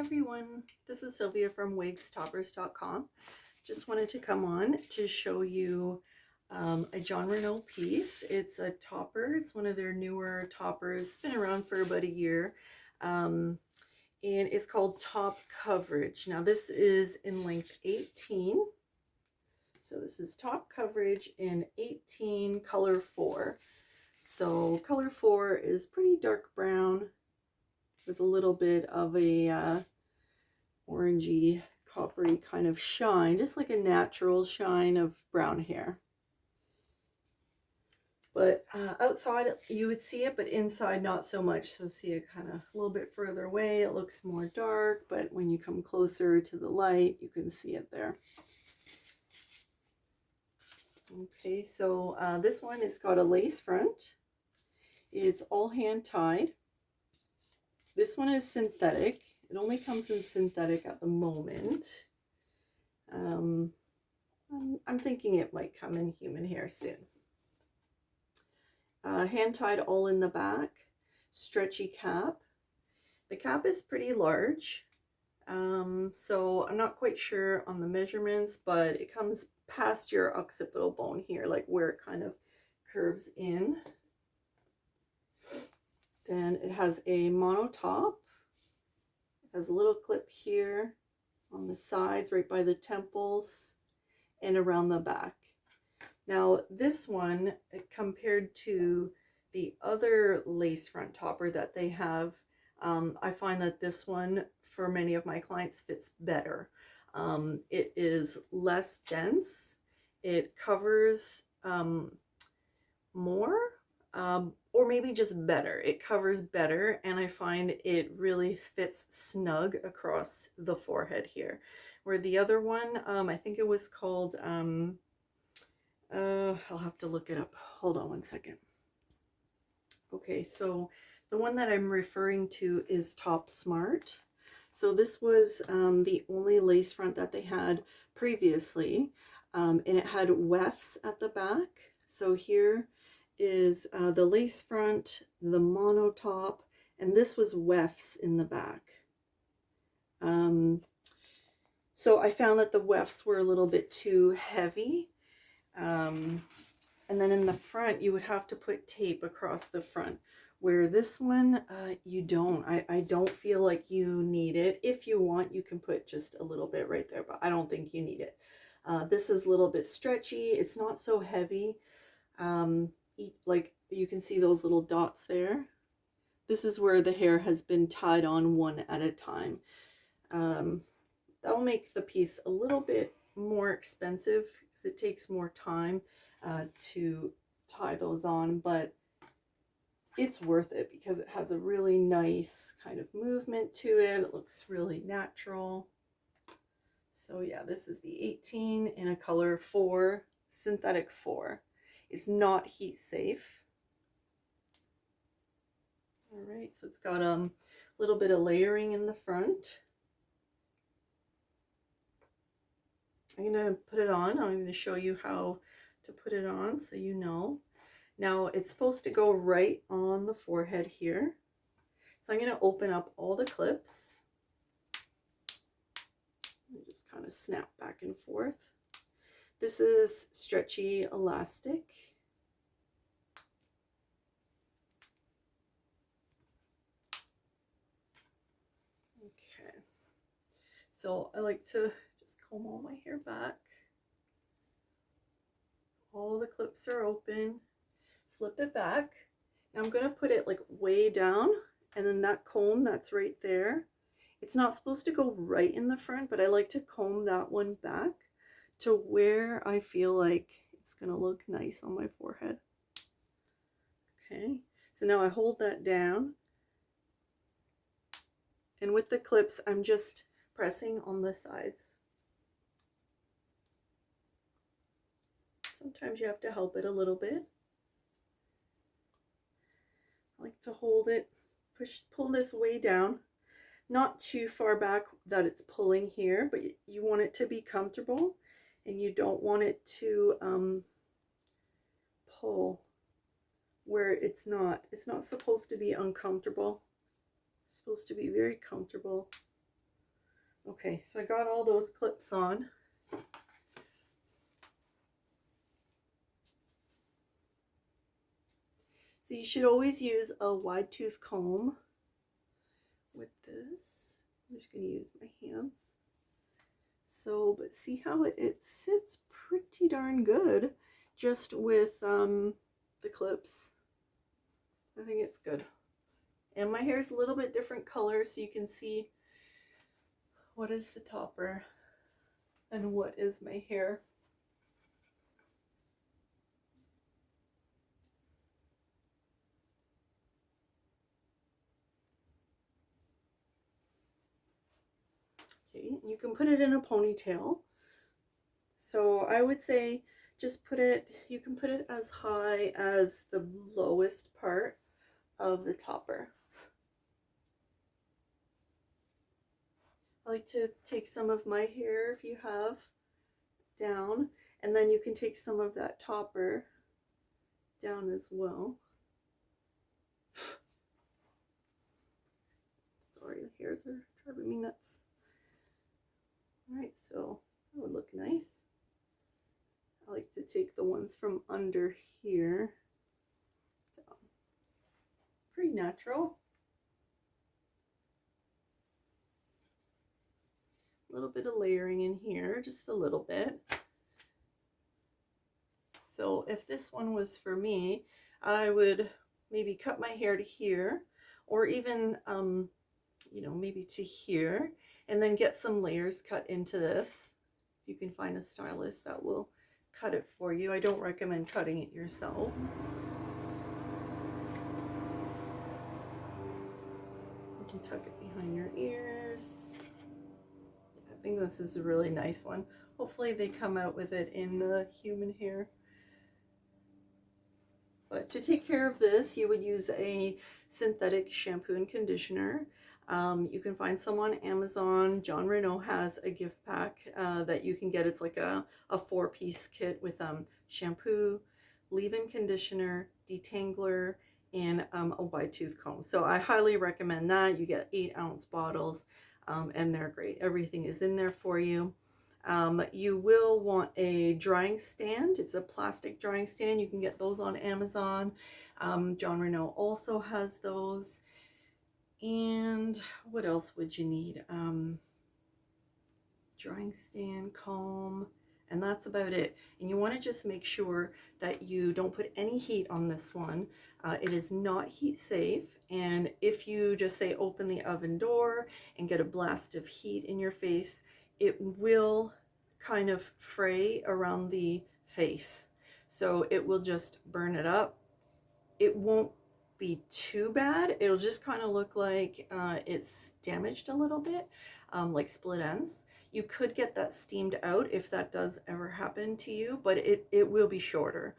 everyone, this is Sylvia from wigstoppers.com. Just wanted to come on to show you a Jon Renau piece. It's a topper. It's one of their newer toppers. It's been around for about a year. And it's called Top Coverage. Now this is in length 18. So this is top coverage in 18, color 4. So color 4 is pretty dark brown with a little bit of a orangey, coppery kind of shine, just like a natural shine of brown hair. But outside you would see it, but inside not so much. So see it kind of a little bit further away, it looks more dark, but when you come closer to the light, you can see it there. Okay, so this one has got a lace front. It's all hand tied. This one is synthetic. It only comes in synthetic at the moment. I'm thinking it might come in human hair soon. Hand tied all in the back. Stretchy cap. The cap is pretty large. So I'm not quite sure on the measurements, but it comes past your occipital bone here, like where it kind of curves in. Then it has a mono top. It has a little clip here on the sides, right by the temples, and around the back. Now this one, compared to the other lace front topper that they have, I find that this one, for many of my clients, fits better. It is less dense. It covers more, or maybe just better. It covers better, and I find it really fits snug across the forehead here. Where the other one, I think it was called, I'll have to look it up. Hold on one second. Okay, so the one that I'm referring to is Top Smart. So this was the only lace front that they had previously, and it had wefts at the back. So here is the lace front, the mono top, and this was wefts in the back. So I found that the wefts were a little bit too heavy. And then in the front, you would have to put tape across the front, where this one, you don't. I don't feel like you need it. If you want, you can put just a little bit right there, but I don't think you need it. This is a little bit stretchy. It's not so heavy. Like you can see those little dots there. This is where the hair has been tied on one at a time. That'll make the piece a little bit more expensive because it takes more time to tie those on, but it's worth it because it has a really nice kind of movement to it. It looks really natural. So yeah, this is the 18 in a color 4, synthetic 4. It's not heat safe. All right, so it's got a little bit of layering in the front. I'm gonna put it on. I'm gonna show you how to put it on so you know. Now it's supposed to go right on the forehead here. So I'm gonna open up all the clips. And just kind of snap back and forth. This is stretchy elastic. Okay. So I like to comb all my hair back. All the clips are open. Flip it back. Now I'm going to put it like way down, and then that comb that's right there, it's not supposed to go right in the front, but I like to comb that one back to where I feel like it's going to look nice on my forehead. Okay, so now I hold that down, and with the clips I'm just pressing on the sides. Sometimes you have to help it a little bit. I like to hold it, pull this way down, not too far back that it's pulling here, but you want it to be comfortable, and you don't want it to pull where it's not supposed to be uncomfortable. It's supposed to be very comfortable. Okay, so I got all those clips on. So you should always use a wide tooth comb with this. I'm just going to use my hands. So, but see how it sits pretty darn good just with the clips. I think it's good. And my hair is a little bit different color, so you can see what is the topper and what is my hair. Okay, you can put it in a ponytail. So I would say just put it, you can put it as high as the lowest part of the topper. I like to take some of my hair, if you have, down, and then you can take some of that topper down as well. Sorry, the hairs are driving me nuts. All right, so that would look nice. I like to take the ones from under here down. Pretty natural. A little bit of layering in here, just a little bit. So if this one was for me, I would maybe cut my hair to here, or even, you know, maybe to here, and then get some layers cut into this. You can find a stylist that will cut it for you. I don't recommend cutting it yourself. You can tuck it behind your ears. I think this is a really nice one. Hopefully they come out with it in the human hair. But to take care of this, you would use a synthetic shampoo and conditioner. You can find some on Amazon. Jon Renau has a gift pack that you can get. It's like a 4-piece kit with shampoo, leave-in conditioner, detangler, and a wide tooth comb. So I highly recommend that. You get 8-ounce bottles, and they're great. Everything is in there for you. You will want a drying stand. It's a plastic drying stand. You can get those on Amazon. Jon Renau also has those. And what else would you need? Drying stand, comb, and that's about it. And you want to just make sure that you don't put any heat on this one. It is not heat safe, and if you just say open the oven door and get a blast of heat in your face, it will kind of fray around the face, so it will just burn it up. It won't be too bad. It'll just kind of look like it's damaged a little bit, like split ends. You could get that steamed out if that does ever happen to you, but it will be shorter.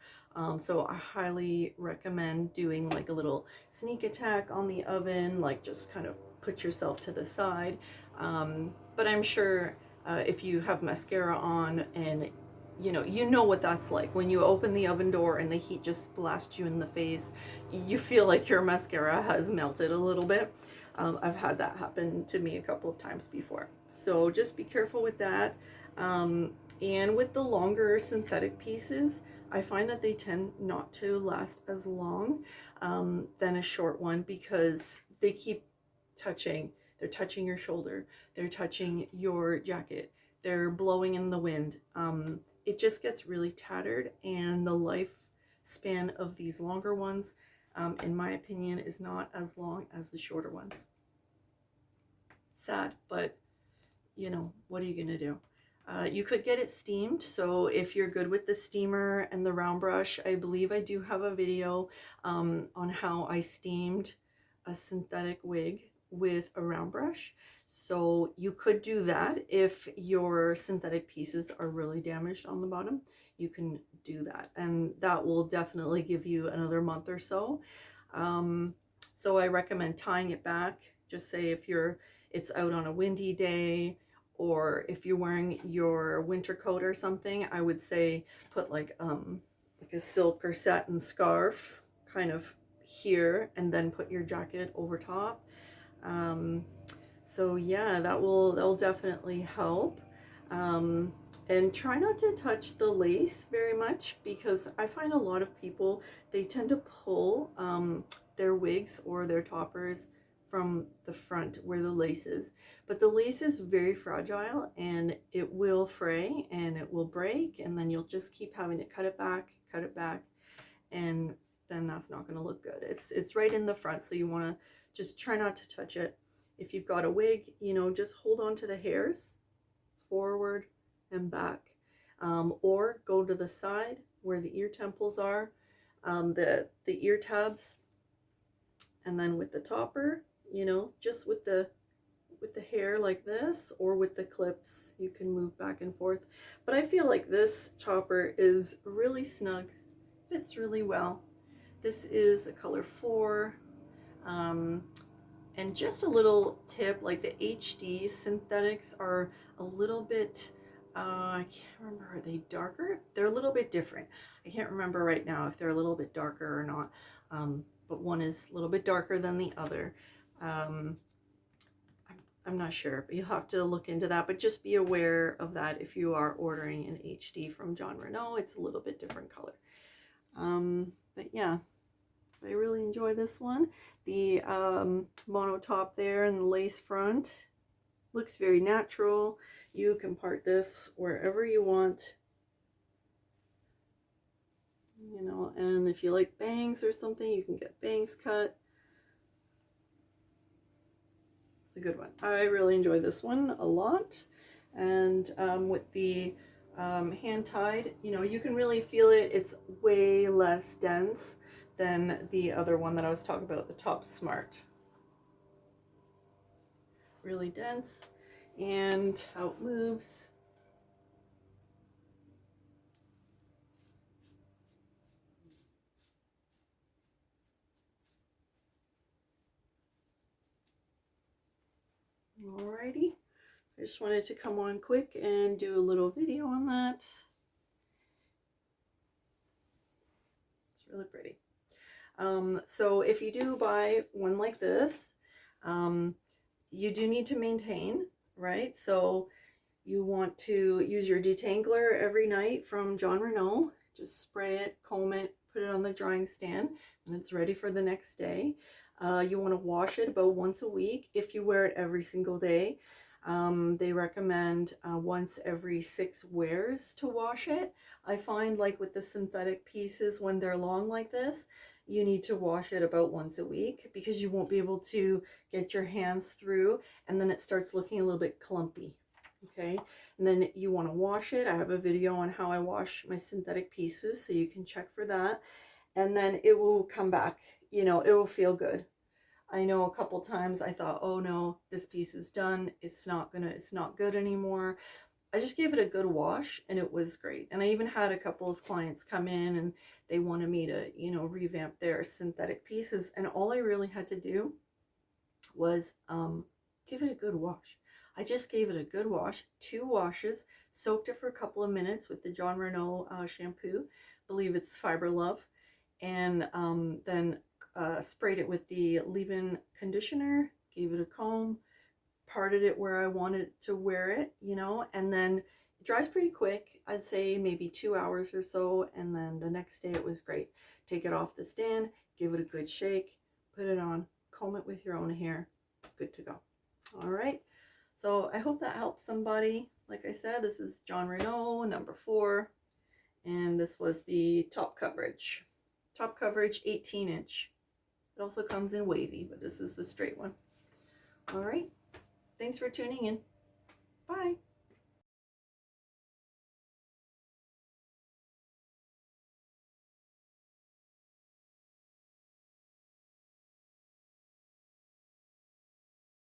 So I highly recommend doing like a little sneak attack on the oven, like just kind of put yourself to the side. But I'm sure if you have mascara on and you know what that's like when you open the oven door and the heat just blasts you in the face. You feel like your mascara has melted a little bit. I've had that happen to me a couple of times before, so just be careful with that. And with the longer synthetic pieces, I find that they tend not to last as long than a short one, because they keep touching. They're touching your shoulder, they're touching your jacket, they're blowing in the wind. It just gets really tattered, and the lifespan of these longer ones, in my opinion, is not as long as the shorter ones. Sad, but you know, what are you gonna do? You could get it steamed, so if you're good with the steamer and the round brush, I believe I do have a video on how I steamed a synthetic wig with a round brush. So you could do that. If your synthetic pieces are really damaged on the bottom, you can do that, and that will definitely give you another month or so. So I recommend tying it back. Just say if it's out on a windy day, or if you're wearing your winter coat or something, I would say put like a silk or satin scarf kind of here, and then put your jacket over top. So yeah, that'll definitely help. And try not to touch the lace very much, because I find a lot of people, they tend to pull their wigs or their toppers from the front where the lace is. But the lace is very fragile and it will fray and it will break, and then you'll just keep having to cut it back, and then that's not going to look good. It's right in the front, so you want to just try not to touch it. If you've got a wig, you know, just hold on to the hairs forward and back, or go to the side where the ear temples are, the ear tabs, and then with the topper, you know, just with the hair like this, or with the clips, you can move back and forth. But I feel like this topper is really snug, fits really well. This is a color 4. And just a little tip, like the HD synthetics are a little bit, I can't remember, are they darker? They're a little bit different. I can't remember right now if they're a little bit darker or not, but one is a little bit darker than the other. I'm not sure, but you'll have to look into that, but just be aware of that if you are ordering an HD from Jon Renau. It's a little bit different color. But yeah, I really enjoy this one. The mono top there and the lace front looks very natural. You can part this wherever you want, you know, and if you like bangs or something, you can get bangs cut. It's a good one. I really enjoy this one a lot. And with the hand tied, you know, you can really feel it. It's way less dense than the other one that I was talking about, the Top Smart. Really dense, and how it moves. Alrighty, I just wanted to come on quick and do a little video on that. It's really pretty. So if you do buy one like this, you do need to maintain, right? So you want to use your detangler every night from Jon Renau. Just spray it, comb it, put it on the drying stand, and it's ready for the next day. You want to wash it about once a week. If you wear it every single day, they recommend once every 6 wears to wash it. I find, like with the synthetic pieces, when they're long like this, you need to wash it about once a week, because you won't be able to get your hands through, and then it starts looking a little bit clumpy. Okay, and then you want to wash it. I have a video on how I wash my synthetic pieces, so you can check for that. And then it will come back, you know, it will feel good. I know a couple times I thought, oh no, this piece is done, it's not good anymore. I just gave it a good wash and it was great. And I even had a couple of clients come in and they wanted me to, you know, revamp their synthetic pieces, and all I really had to do was give it a good wash. I just gave it a good wash, 2 washes, soaked it for a couple of minutes with the Jon Renau shampoo. I believe it's Fiber Love. And then sprayed it with the leave-in conditioner, gave it a comb, parted it where I wanted to wear it, you know, and then it dries pretty quick. I'd say maybe 2 hours or so, and then the next day it was great. Take it off the stand, give it a good shake, put it on, comb it with your own hair, good to go. All right, so I hope that helps somebody. Like I said, this is Jon Renau, number 4, and this was the top coverage. Top coverage 18-inch. It also comes in wavy, but this is the straight one. All right, thanks for tuning in. Bye.